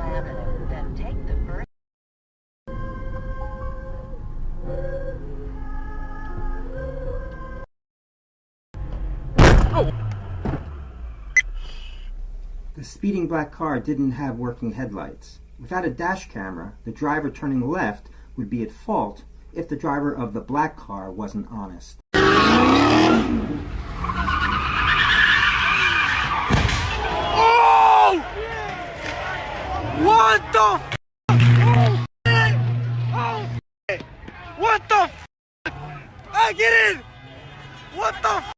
Avenue, then take the first. The speeding black car didn't have working headlights. Without a dash camera, the driver turning left would be at fault if the driver of the black car wasn't honest. Oh! What the f***? Oh, shit! Oh, shit! What the f***? I get in! What the f***?